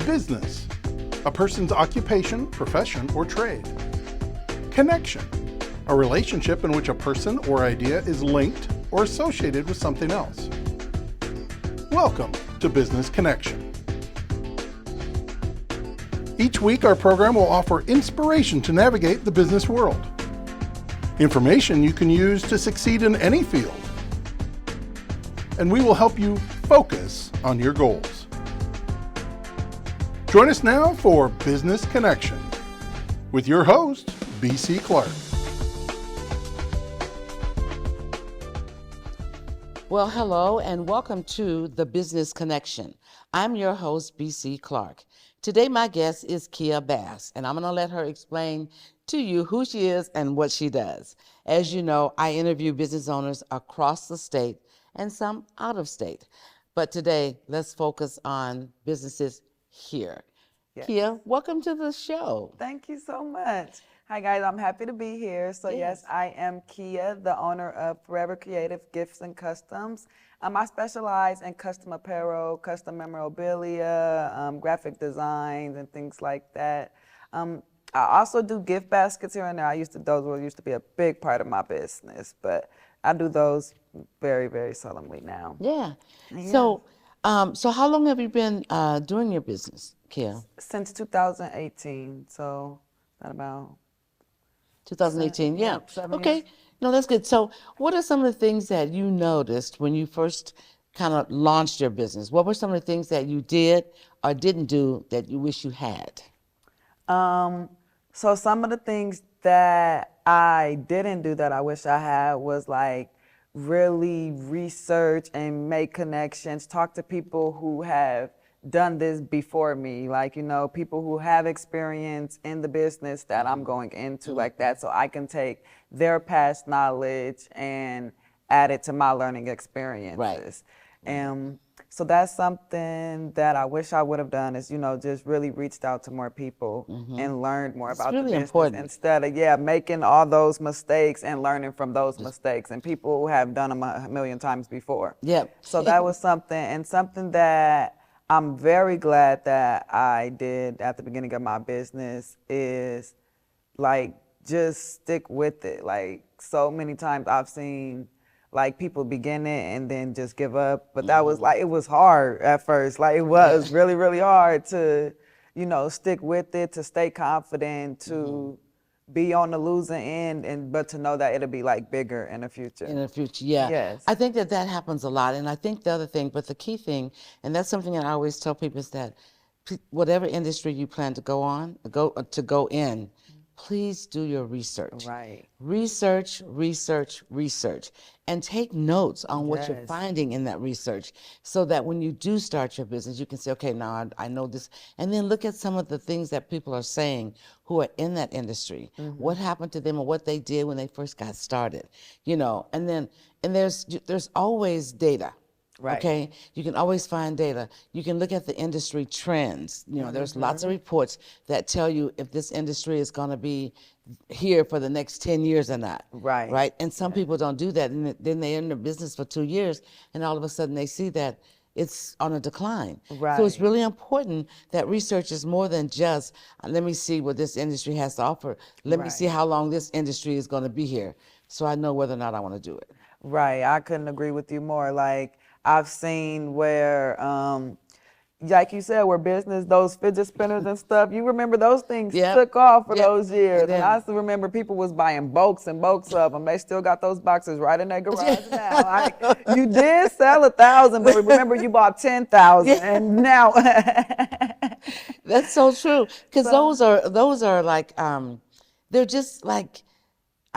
Business, a person's occupation, profession, or trade. Connection, a relationship in which a person or idea is linked or associated with something else. Welcome to Business Connection. Each week, our program will offer inspiration to navigate the business world. Information you can use to succeed in any field. And we will help you focus on your goals. Join us now for Business Connection with your host, B.C. Clark. Well, hello and welcome to the Business Connection. I'm your host, B.C. Clark. Today, my guest is Keah Bass, and I'm going to let her explain to you who she is and what she does. As you know, I interview business owners across the state and some out of state. But today, let's focus on businesses here. Yes. Keah, welcome to the show. Thank you so much. Hi guys, I'm happy to be here. So yes, I am Keah, the owner of Forever Creative Gifts and Customs. I specialize in custom apparel, custom memorabilia, graphic designs, and things like that. I also do gift baskets here and there. Those used to be a big part of my business, but I do those very, very seldomly now. Yeah. So how long have you been doing your business, Keah? Since 2018. So that about 2018, yeah. Okay, no, that's good. So what are some of the things that you noticed when you first kind of launched your business? What were some of the things that you did or didn't do that you wish you had? So some of the things that I didn't do that I wish I had was like really research and make connections, talk to people who have done this before me, like, you know, people who have experience in the business that I'm going into like that, so I can take their past knowledge and add it to my learning experiences. Right. So that's something that I wish I would have done is, you know, just really reached out to more people and learned more about the business instead of, making all those mistakes and learning from those mistakes and people who have done them a million times before. Yep. So that was something that I'm very glad that I did at the beginning of my business is like just stick with it. Like so many times I've seen like people begin it and then just give up, but that was like, it was hard at first. Like it was really, really hard to, you know, stick with it, to stay confident, to be on the losing end, but to know that it'll be like bigger in the future. In the future, yeah. Yes. I think that happens a lot. And I think the other thing, but the key thing, and that's something that I always tell people is that whatever industry you plan to go in, please do your research. Right. Research, and take notes on what you're finding in that research so that when you do start your business, you can say, okay, now I know this. And then look at some of the things that people are saying who are in that industry. What happened to them or what they did when they first got started, you know. And there's always data. Right. Okay, you can always find data. You can look at the industry trends. You know, there's lots of reports that tell you if this industry is going to be here for the next 10 years or not. Right. Right. And some people don't do that, and then they're in the business for 2 years, and all of a sudden they see that it's on a decline. Right. So it's really important that research is more than just let me see what this industry has to offer. Let me see how long this industry is going to be here, so I know whether or not I want to do it. Right. I couldn't agree with you more. Like I've seen where, like you said, where those fidget spinners and stuff, you remember those things took off for those years. And I still remember people was buying bulks and bulks of them. They still got those boxes right in their garage now. Like, you did sell 1,000, but remember you bought 10,000 and now. That's so true. Because those are like, they're just like,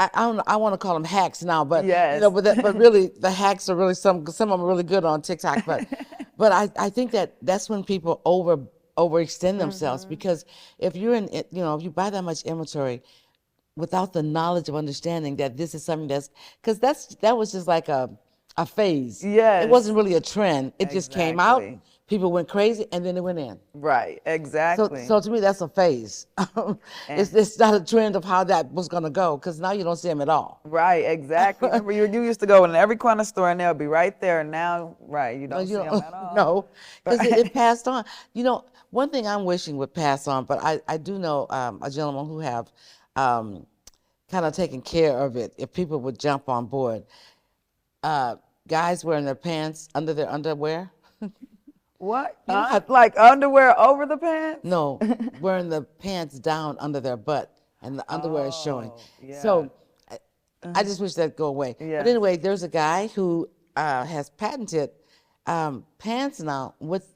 I want to call them hacks now, but you know, but really the hacks are really some of them are really good on TikTok, but I think that's when people overextend themselves because if if you buy that much inventory without the knowledge of understanding that this is something because that was just like a phase. Yes. It wasn't really a trend. It just came out. People went crazy, and then it went in. Right, exactly. So to me, that's a phase. It's not a trend of how that was going to go, because now you don't see them at all. Right, exactly. Remember, you used to go in every corner store, and they'll be right there, and now, you don't see them at all. No, because it passed on. You know, one thing I'm wishing would pass on, but I do know a gentleman who have kind of taken care of it. If people would jump on board, guys wearing their pants under their underwear. What? Like underwear over the pants? No, wearing the pants down under their butt and the underwear is showing. Yeah. So I just wish that'd go away. Yeah. But anyway, there's a guy who has patented pants now with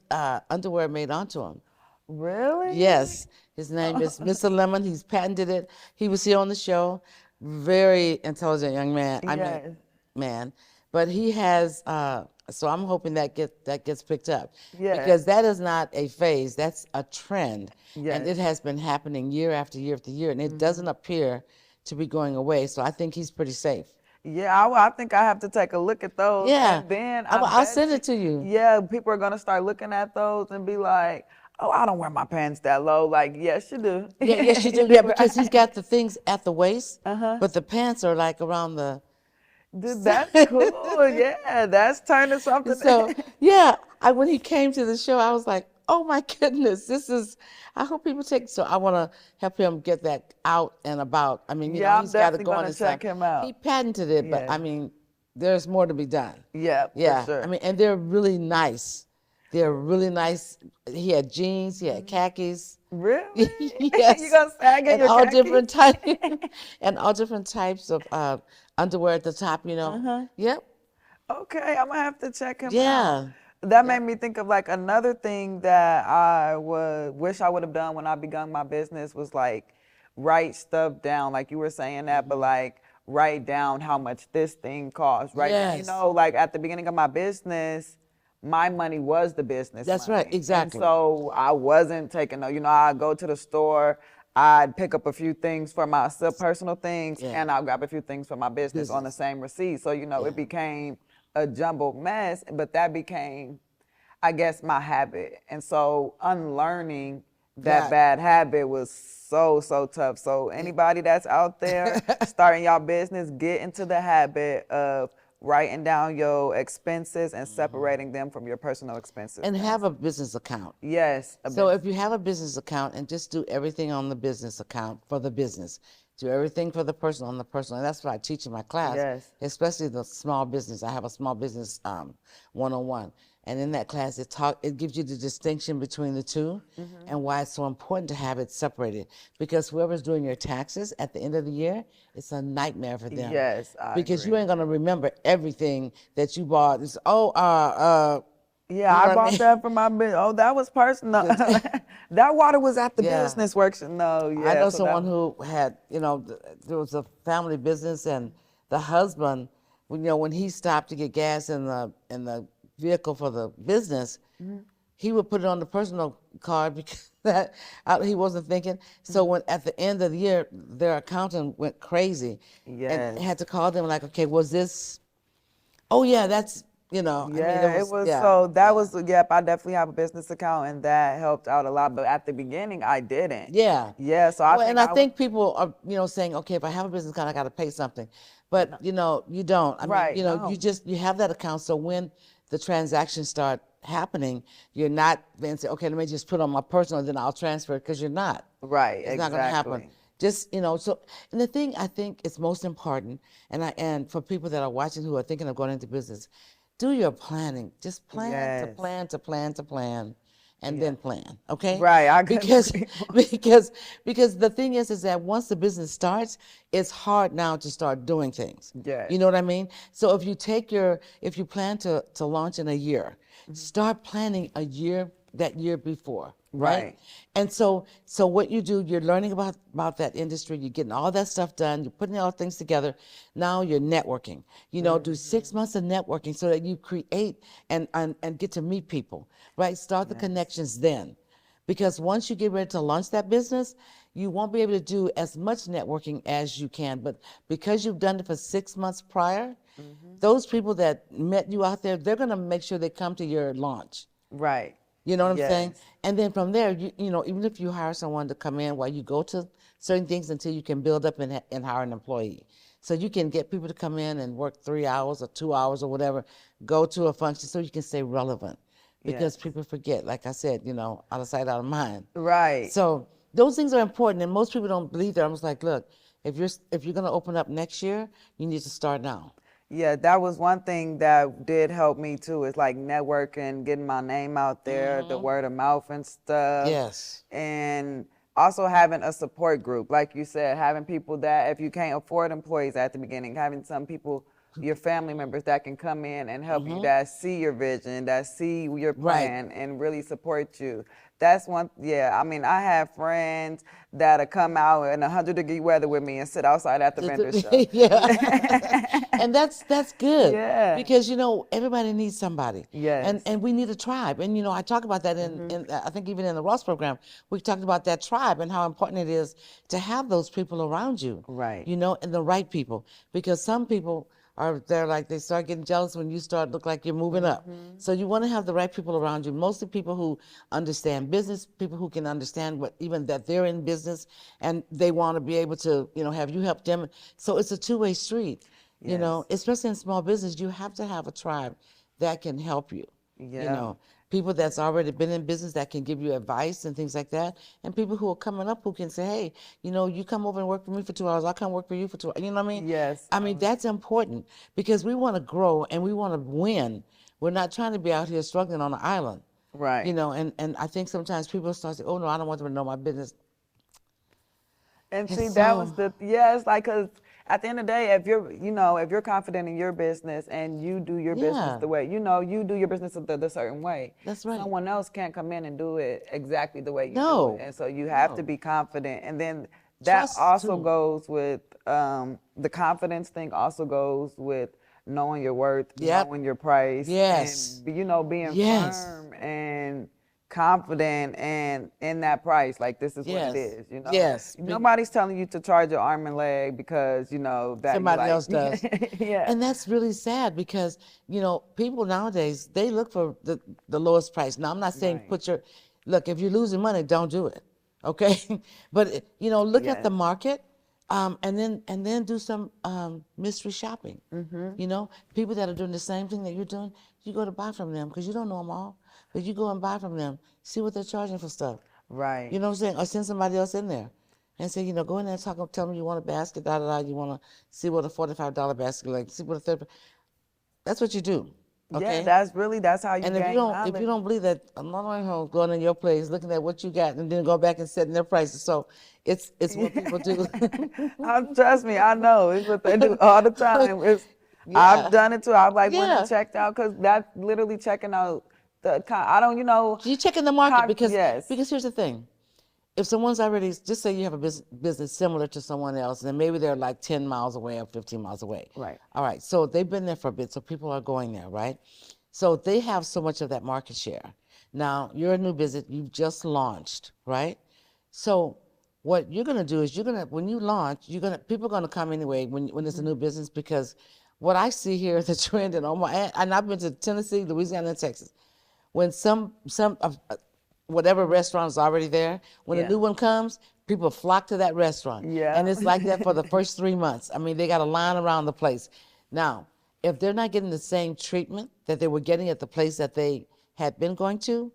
underwear made onto them. Really? Yes. His name is Mr. Lemon. He's patented it. He was here on the show. Very intelligent young man. I mean, man. But he has, so I'm hoping that gets picked up. Yes. Because that is not a phase. That's a trend. Yes. And it has been happening year after year after year. And it doesn't appear to be going away. So I think he's pretty safe. Yeah, I think I have to take a look at those. Yeah. And then I'll send it to you. Yeah, people are going to start looking at those and be like, oh, I don't wear my pants that low. Like, yes, you do. Yeah, yes, you do. Yeah, because he's got the things at the waist, but the pants are like around the... Dude, that's cool. Yeah, that's turning something. So, yeah, when he came to the show, I was like, oh my goodness, I hope people take, so I want to help him get that out and about. I mean, you know, he's got to go on and check him out. He patented it, but I mean, there's more to be done. Yeah, yeah. For sure. I mean, and they're really nice. They're really nice. He had jeans, he had khakis. Really? Yes. You gonna sag in and your all khakis? different types, and all different types of underwear at the top. You know. Yep. Okay, I'm gonna have to check him out. Yeah. That made me think of like another thing that I wish I would have done when I begun my business was like write stuff down, like you were saying that, but like write down how much this thing costs. Right? Yes. You know, like at the beginning of my business, my money was the business. That's money. right, exactly. And so I wasn't taking no, you know, I'd go to the store, I'd pick up a few things for my personal things, and I'll grab a few things for my business on the same receipt. So, you know, it became a jumbled mess, but that became, I guess, my habit. And so unlearning that bad habit was so tough. So anybody that's out there starting your business, get into the habit of writing down your expenses and separating them from your personal expenses. And have a business account. Yes. So if you have a business account and just do everything on the business account for the business, do everything for the personal on the personal. And that's what I teach in my class, especially the small business. I have a small business 101. And in that class, it gives you the distinction between the two and why it's so important to have it separated. Because whoever's doing your taxes at the end of the year, it's a nightmare for them. Yes, because agree. you ain't gonna remember everything that you bought. It's, yeah, I bought that for my business. Oh, that was personal. That water was at the business workshop. No, yeah. I know someone who had, you know, there was a family business, and the husband, you know, when he stopped to get gas in the vehicle for the business, he would put it on the personal card because he wasn't thinking. So when at the end of the year, their accountant went crazy and had to call them like, okay, was this? Oh yeah, that's. You know, yeah, I mean, it was so that was, I definitely have a business account and that helped out a lot. But at the beginning, I didn't. Yeah. Yeah. So I think people are, you know, saying, okay, if I have a business account, I got to pay something. But, you know, you don't. I mean, you know, you have that account. So when the transactions start happening, you're not then say, okay, let me just put on my personal, then I'll transfer it, because you're not. Right. It's not going to happen. Just, you know, so, and the thing I think is most important, and for people that are watching who are thinking of going into business, do your planning. Just plan to plan to plan to plan, and then plan. Okay. Right. Because the thing is that once the business starts, it's hard now to start doing things. Yeah. You know what I mean? So if you plan to launch in a year, start planning that year before. Right. And so what you do, you're learning about that industry, you're getting all that stuff done, you're putting all things together. Now you're networking. You know, do 6 months of networking so that you create and get to meet people, right? Start the connections then. Because once you get ready to launch that business, you won't be able to do as much networking as you can. But because you've done it for 6 months prior, those people that met you out there, they're gonna make sure they come to your launch. Right. You know what I'm saying? And then from there, you know, even if you hire someone to come in while you go to certain things until you can build up and hire an employee. So you can get people to come in and work 3 hours or 2 hours or whatever, go to a function so you can stay relevant. because people forget, like I said, out of sight, out of mind. Right. So those things are important, and most people don't believe that. I was like, look, if you're going to open up next year, you need to start now. Yeah, that was one thing that did help me too, is like networking, getting my name out there, the word of mouth and stuff. Yes. And also having a support group, like you said, having people that, if you can't afford employees at the beginning, having some people, your family members that can come in and help you, that see your vision, that see your plan, and really support you. That's one, I mean, I have friends that'll come out in 100-degree weather with me and sit outside at the vendor shop. And that's good. Yeah. Because, everybody needs somebody. Yes. And we need a tribe. And, I talk about that in I think even in the Ross program, we talked about that tribe and how important it is to have those people around you. Right. And the right people. Because some people they start getting jealous when you start look like you're moving up. So you want to have the right people around you. Mostly people who understand business, people who can understand even that they're in business, and they want to be able to, have you help them. So it's a two-way street. Especially in small business, you have to have a tribe that can help you. People that's already been in business that can give you advice and things like that, and people who are coming up who can say, hey, you come over and work for me for 2 hours, I'll come work for you for 2 hours. You know what I mean? Yes. I mean, that's important because we want to grow and we want to win. We're not trying to be out here struggling on an island. Right. And I think sometimes people start saying, oh, no, I don't want them to know my business. And see, that was it's like, because at the end of the day, if you're confident in your business and you do your business the way, you do your business the certain way. That's right. Someone else can't come in and do it exactly the way you do it. And so you have to be confident. And then that Trust also too. goes with, the confidence thing also goes with knowing your worth, knowing your price. Yes. And, being firm and confident and in that price, like this is what it is, Yes. Nobody's telling you to charge your arm and leg because that somebody else does. Yeah. And that's really sad because people nowadays, they look for the lowest price. Now I'm not saying look, if you're losing money, don't do it, okay? But look at the market, and then do some mystery shopping. People that are doing the same thing that you're doing, you go to buy from them because you don't know them all. But you go and buy from them, see what they're charging for stuff. Right. You know what I'm saying? Or send somebody else in there and say, go in there and tell them you want a basket, you want to see what a $45 basket like, see what a 30. That's what you do. Okay? Yeah, that's how you and gain knowledge. if you don't believe that, I'm not only home going in your place, looking at what you got, and then go back and setting their prices. So it's what people do. Trust me, I know. It's what they do all the time. I've done it too. I've went and checked out because that's literally checking out I don't, You're checking the market because here's the thing. If someone's already, just say you have a business similar to someone else, and then maybe they're like 10 miles away or 15 miles away. Right. All right. So they've been there for a bit, so people are going there, right? So they have so much of that market share. Now, you're a new business, you've just launched, right? So what you're going to do is when you launch, people are going to come anyway when it's a new business, because what I see here is the trend in and I've been to Tennessee, Louisiana, and Texas. When some whatever restaurant is already there, when a new one comes, people flock to that restaurant. Yeah. And it's like that for the first 3 months. I mean, they got a line around the place. Now, if they're not getting the same treatment that they were getting at the place that they had been going to,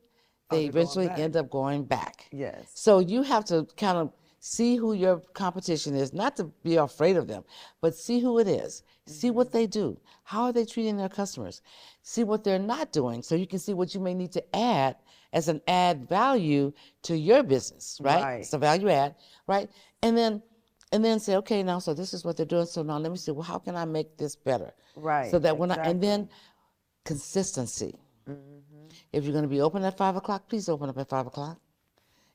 they eventually end up going back. Yes. So you have to kind of see who your competition is, not to be afraid of them, but see who it is. See what they do. How are they treating their customers? See what they're not doing so you can see what you may need to add as an add value to your business, right? It's a value add, right? And then say, okay, now, so this is what they're doing. So now let me see, well, how can I make this better? Right. So that and then consistency. If you're going to be open at 5 o'clock, please open up at 5 o'clock.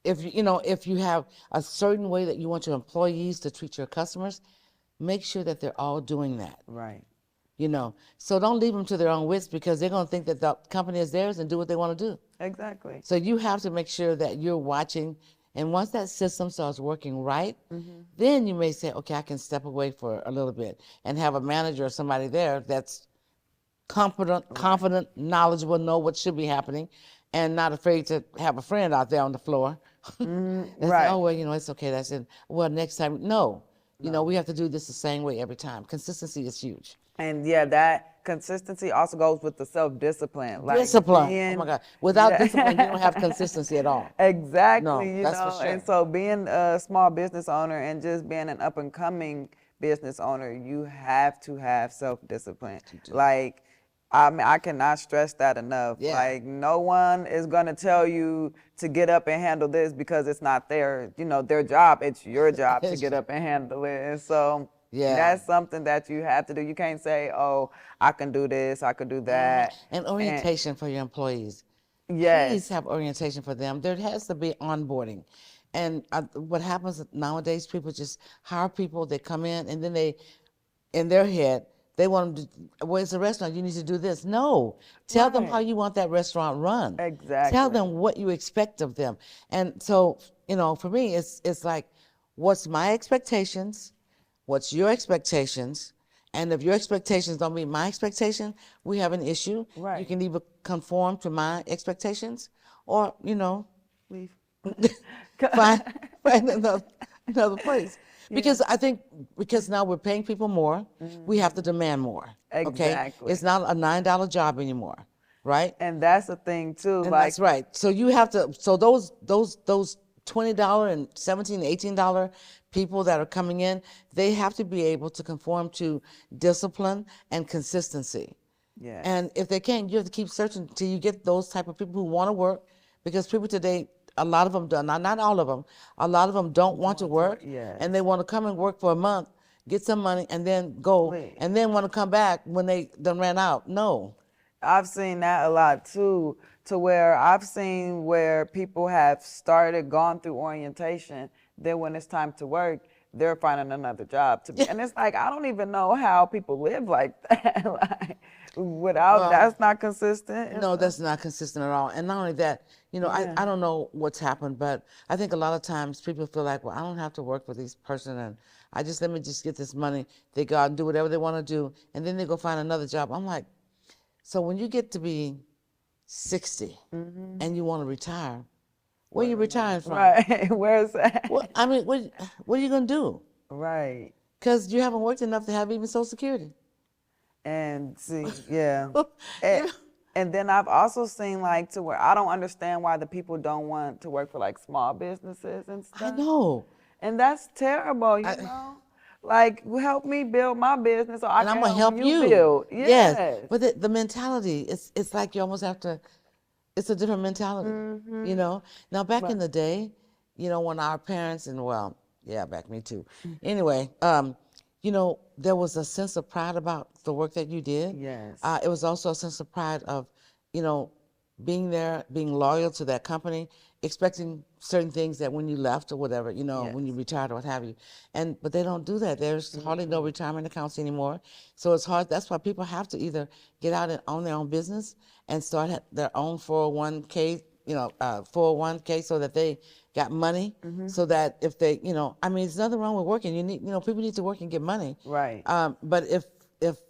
If you have a certain way that you want your employees to treat your customers, make sure that they're all doing that. Right. So don't leave them to their own wits, because they're going to think that the company is theirs and do what they want to do. Exactly. So you have to make sure that you're watching, and once that system starts working right, then you may say, okay, I can step away for a little bit and have a manager or somebody there that's confident, knowledgeable, know what should be happening, and not afraid to have a friend out there on the floor. Right. Oh, well, it's okay. That's it. Well, next time, no. We have to do this the same way every time. Consistency is huge. And yeah, consistency also goes with the self-discipline. Like Discipline. being, Oh my God. Without yeah. discipline, you don't have consistency at all. Exactly, No, you that's for know. sure. And so being a small business owner and just being an up and coming business owner, you have to have self-discipline. Like, I mean, I cannot stress that enough. Yeah. Like, no one is going to tell you to get up and handle this because it's not their, you know, their job. It's your job to get up and handle it. And so Yeah. that's something that you have to do. You can't say, oh, I can do this, I can do that. And orientation for your employees. Yes. Please have orientation for them. There has to be onboarding. And what happens nowadays, people just hire people, they come in, and then in their head, they want them to, well, it's a restaurant, you need to do this. No, tell them how Right. you want that restaurant run. Exactly. Tell them what you expect of them. And so, you know, for me, it's like, what's my expectations? What's your expectations? And if your expectations don't meet my expectation, we have an issue. Right. You can either conform to my expectations or, you know, Leave. find another place. Because I think because now we're paying people more, we have to demand more. Okay? Exactly. It's not a $9 job anymore, right? And that's the thing too. And like that's right. So you have to. So those $20 and $17, $18 people that are coming in, they have to be able to conform to discipline and consistency. Yeah. And if they can't, you have to keep searching till you get those type of people who want to work, because people today, a lot of them don't. Not all of them. A lot of them don't want to work, yes. and they want to come and work for a month, get some money, and then go, Wait. and then want to come back when they done ran out. No. I've seen that a lot too, to where I've seen where people have gone through orientation, then when it's time to work, they're finding another job to be. And it's like, I don't even know how people live like that. Like, without, that's not consistent. No, that's not consistent at all. And not only that, you know, I don't know what's happened, but I think a lot of times people feel like, well, I don't have to work for this person, and let me just get this money. They go out and do whatever they want to do, and then they go find another job. I'm like, so when you get to be 60 and you want to retire, where are you retiring from? Right, where's that? Well, I mean, what are you going to do? Right. Because you haven't worked enough to have even Social Security. And see, yeah. And then I've also seen like to where I don't understand why the people don't want to work for like small businesses and stuff. I know. And that's terrible, you know? Like, help me build my business so I And I'm can gonna help you build. Yes. But the mentality, it's like you almost have to, it's a different mentality, you know? Now, back in the day, you know, when our parents, and well, yeah, back me too. Anyway, you know, there was a sense of pride about the work that you did. Yes. It was also a sense of pride of, you know, being there, being loyal to that company, expecting certain things that when you left or whatever, you know, when you retired or what have you. But they don't do that. There's hardly no retirement accounts anymore. So it's hard. That's why people have to either get out and own their own business and start their own 401k, you know, 401k, so that they got money, so that if they, you know, I mean, there's nothing wrong with working. You need, you know, people need to work and get money. Right. But if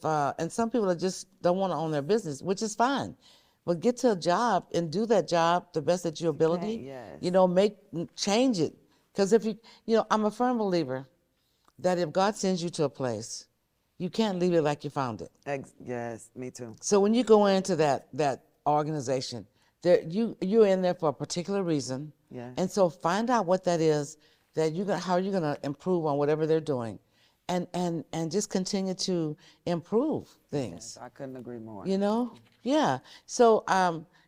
and some people are just don't want to own their business, which is fine. But get to a job and do that job the best at your ability. Yes. You know, change it. Because if you know, I'm a firm believer that if God sends you to a place, you can't leave it like you found it. Yes, me too. So when you go into that organization, you're in there for a particular reason. Yeah. And so find out what that is, that how you're gonna improve on whatever they're doing. And just continue to improve things. Yes, I couldn't agree more. You know? Yeah. So,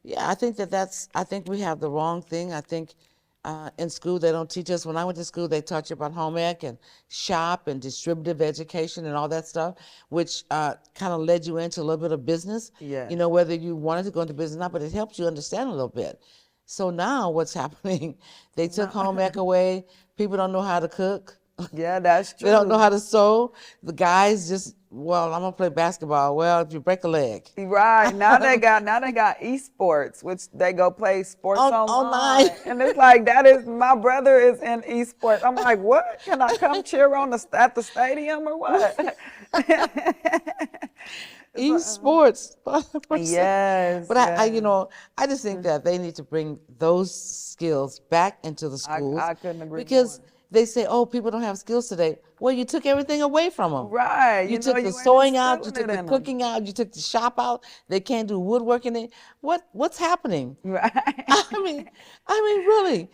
yeah, I think I think we have the wrong thing. I think in school they don't teach us. When I went to school, they taught you about home ec and shop and distributive education and all that stuff, which kind of led you into a little bit of business. Yes. You know, whether you wanted to go into business or not, but it helped you understand a little bit. So now what's happening, they took home ec away. People don't know how to cook. Yeah, that's true. They don't know how to sew. The guys just, well, I'm gonna play basketball. Well, if you break a leg. Right. Now they got esports, which they go play sports online. And it's like my brother is in esports. I'm like, what? Can I come cheer at the stadium or what? Esports. Yes. But I you know, I just think that they need to bring those skills back into the schools. I couldn't agree because more. they say, oh, people don't have skills today. Well, you took everything away from them. Right. You took the sewing out, you took the cooking out, you took the shop out. They can't do woodworking. What's happening? Right. I mean, really.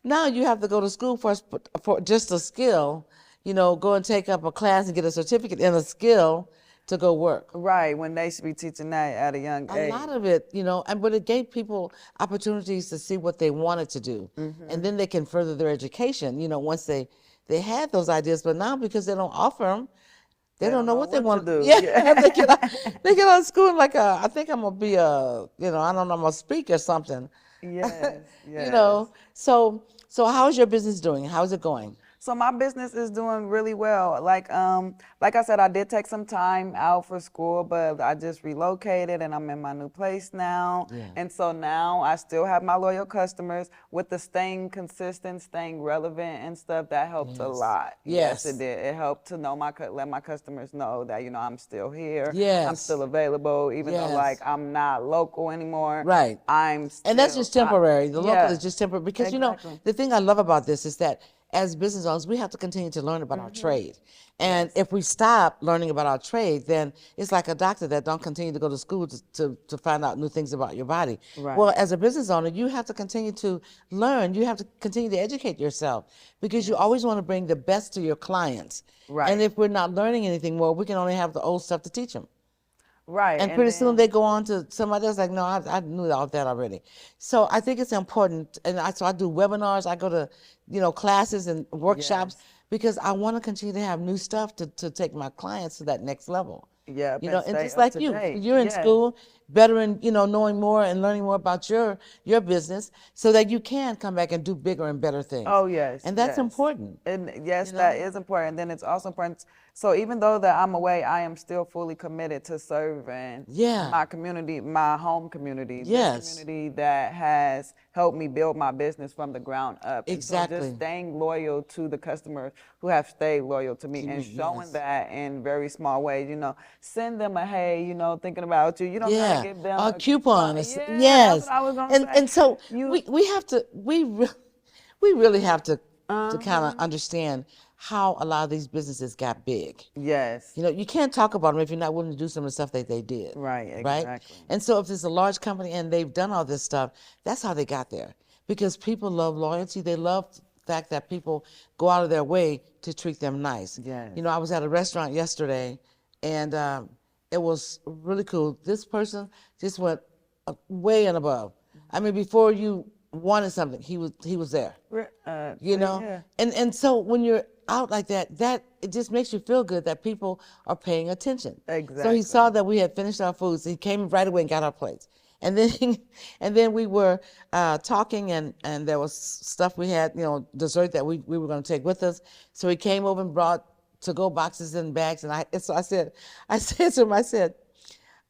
Now you have to go to school for just a skill. Go and take up a class and get a certificate in a skill to go work. Right, when they should be teaching that at a young age. A lot of it, but it gave people opportunities to see what they wanted to do. And then they can further their education, once they had those ideas. But now because they don't offer them, they don't know what they want to do. Yeah, they get out of school like, I think I'm going to be I don't know, I'm going to speak or something. Yes, yes. So how's your business doing? How's it going? So my business is doing really well. Like I said, I did take some time out for school, but I just relocated and I'm in my new place now. Yeah. And so now I still have my loyal customers. With the staying consistent, staying relevant and stuff, that helped a lot. Yes, it did. It helped to know let my customers know that I'm still here. Yes. I'm still available, even though I'm not local anymore. Right. I'm still, and that's just temporary. The local is just temporary because exactly. The thing I love about this is that as business owners, we have to continue to learn about our trade. And if we stop learning about our trade, then it's like a doctor that don't continue to go to school to find out new things about your body. Right. Well, as a business owner, you have to continue to learn. You have to continue to educate yourself because you always want to bring the best to your clients. Right. And if we're not learning anything more, we can only have the old stuff to teach them. Right. And pretty soon they go on to somebody else like, no, I knew all that already. So I think it's important. And so I do webinars. I go to, classes and workshops because I want to continue to have new stuff to take my clients to that next level. Yeah. And just like you're in school, better in, knowing more and learning more about your business so that you can come back and do bigger and better things. Oh, yes. And that's important. And yes, that is important. And then it's also important. So even though that I'm away, I am still fully committed to serving my community, my home community, this community that has helped me build my business from the ground up. Exactly. And so just staying loyal to the customers who have stayed loyal to me and showing that in very small ways, send them a hey, thinking about you. You don't have to give them a coupon. That's what I was gonna say. And so we have to, we really have to kind of understand how a lot of these businesses got big. Yes. You can't talk about them if you're not willing to do some of the stuff that they did. Right, right? exactly. And so if it's a large company and they've done all this stuff, that's how they got there. Because people love loyalty. They love the fact that people go out of their way to treat them nice. Yes. I was at a restaurant yesterday and it was really cool. This person just went way and above. I mean, before you wanted something, he was there. And so when you're out like that, it just makes you feel good that people are paying attention. Exactly. So he saw that we had finished our food, so he came right away and got our plates. And then we were talking, and there was stuff we had, dessert that we were going to take with us. So he came over and brought to-go boxes and bags, and so I said to him,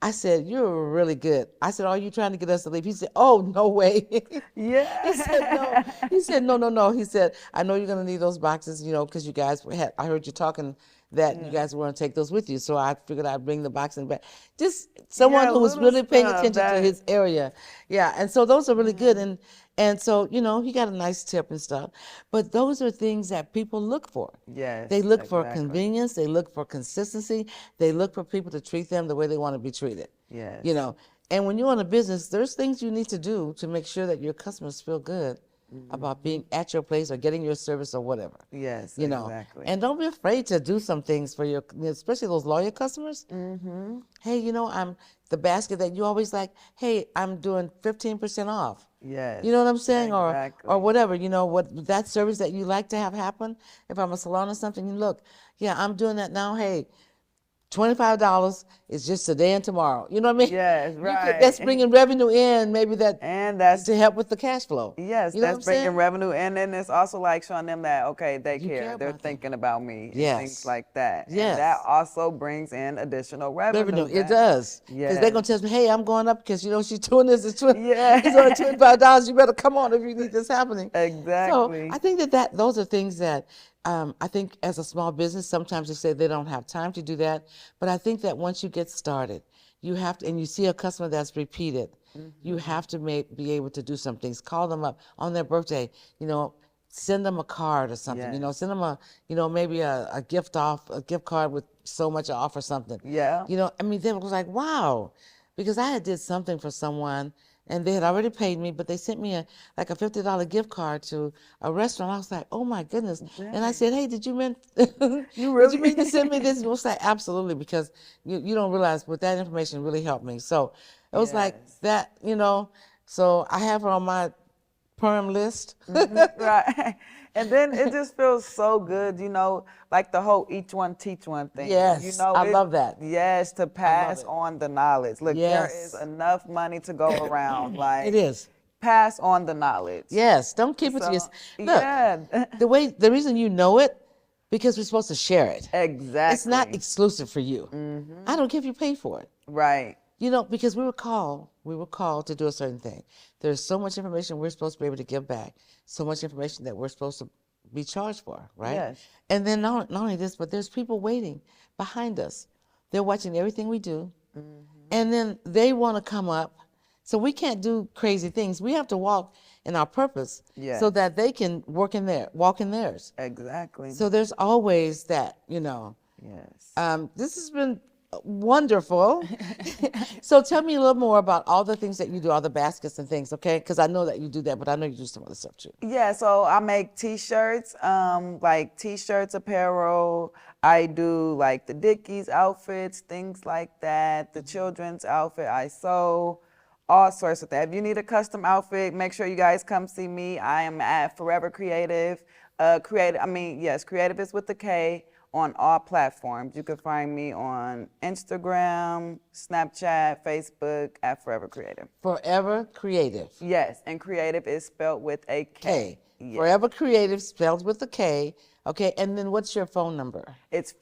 I said, you're really good. I said, are you trying to get us to leave? He said, oh, no way. Yeah. He said, no. He said, no. He said, I know you're going to need those boxes, because you guys I heard you talking that you guys were going to take those with you. So I figured I'd bring the boxing back. Just someone who was really paying attention to his area. Yeah, and so those are really good. And so, he got a nice tip and stuff. But those are things that people look for. Yes. They look for convenience. They look for consistency. They look for people to treat them the way they want to be treated. Yes. And when you're in a business, there's things you need to do to make sure that your customers feel good about being at your place or getting your service or whatever. Yes, exactly. And don't be afraid to do some things for your, especially those loyal customers. Mm-hmm. Hey, I'm the basket that you always like, hey, I'm doing 15% off. Yes. You know what I'm saying? Exactly. Or whatever, what that service that you like to have happen. If I'm a salon or something, look, I'm doing that now. Hey, $25 is just today and tomorrow. You know what I mean? Yes, right. That's bringing revenue in, maybe that's to help with the cash flow. Yes, that's bringing revenue in, and it's also like showing them that, okay, they care. They're thinking about me. Yes. And things like that. Yes. And that also brings in additional revenue. It does. Yes. Because they're going to tell me, hey, I'm going up because, she's doing this. It's only $25. You better come on if you need this happening. Exactly. So I think that those are things that I think as a small business, sometimes they say they don't have time to do that. But I think that once you get started, you have to, and you see a customer that's repeated, you have to be able to do some things. Call them up on their birthday, send them a card or something, you know, Yes. send them a, you know, maybe a gift card with so much off or something. Yeah. You know, I mean, they was like, wow, because I had did something for someone and they had already paid me, but they sent me like a $50 gift card to a restaurant. I was like, oh my goodness. And I Yes. said, hey, did you mean, You did you really? mean to send me this? And I was like, absolutely, because you don't realize, but that information really helped me. So it was like Yes. that, you know, so I have her on my perm list. Right. And then it just feels so good, you know, like the whole each one teach one thing. You Yes, know, I love that. yes, to I love pass it. on the knowledge. Look, there is Yes. enough money to go around. It Like, is. pass on the knowledge. Yes, don't keep it to So, yourself. Look, yeah, the reason you know it, because we're supposed to share it. It's not exactly. exclusive for you. I don't care if you pay for it. Right. You know, because we were called to do a certain thing. There's so much information we're supposed to be able to give back, so much information that we're supposed to be charged for, right? Yes. And then not only this, but there's people waiting behind us. They're watching everything we do, and then they want to come up. So we can't do crazy things. We have to walk in our purpose so Yes. that they can walk in theirs. Exactly. So there's always that, you know. Yes. This has been wonderful. So tell me a little more about all the things that you do, all the baskets and things, okay? Because I know that you do that, but I know you do some other stuff too. Yeah, so I make t-shirts, like t-shirts, apparel. I do like the Dickies outfits, things like that. The children's outfit I sew, all sorts of that. If you need a custom outfit, make sure you guys come see me. I am at Forever Creative. Creative is with the K on all platforms. You can find me on Instagram, Snapchat, Facebook at Forever Creative. Forever Creative. Yes, and creative is spelled with a K. K. Yes. Forever Creative spelled with a K. Okay, and then what's your phone number? It's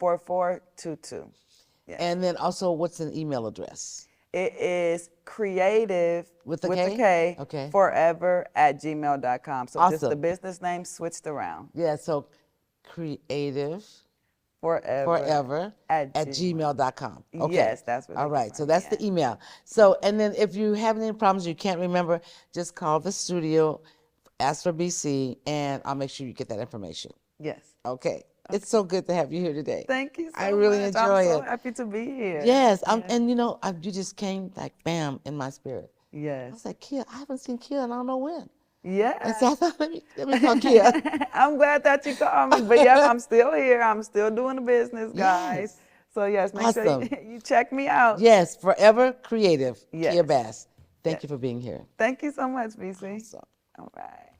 402-598-4422. Yes. And then also, what's an email address? It is creative With the the K? K Okay. forever@gmail.com. So just the Awesome. business name switched around. Yeah, so creative Forever, forever at gmail.com. Okay. Yes, that's what. All they right, can so find that's me the email. So, and then if you have any problems you can't remember, just call the studio, ask for BC, and I'll make sure you get that information. at. Yes. Okay. It's so good to have you here today. Thank you so much. I really enjoy I'm so it. happy to be here. Yes, and you know, you just came like bam in my spirit. I Yes. was like, Keah, I haven't seen Keah and I don't know when. Yeah. And so I thought, let me call Keah. I'm glad that you called me. But yeah, I'm still here. I'm still doing the business, guys. Yes. So yes, make sure Awesome. you check me out. Yes, Forever Creative, Yes. Keah Bass. Thank Yes. you for being here. Thank you so much, BC. Awesome. All right.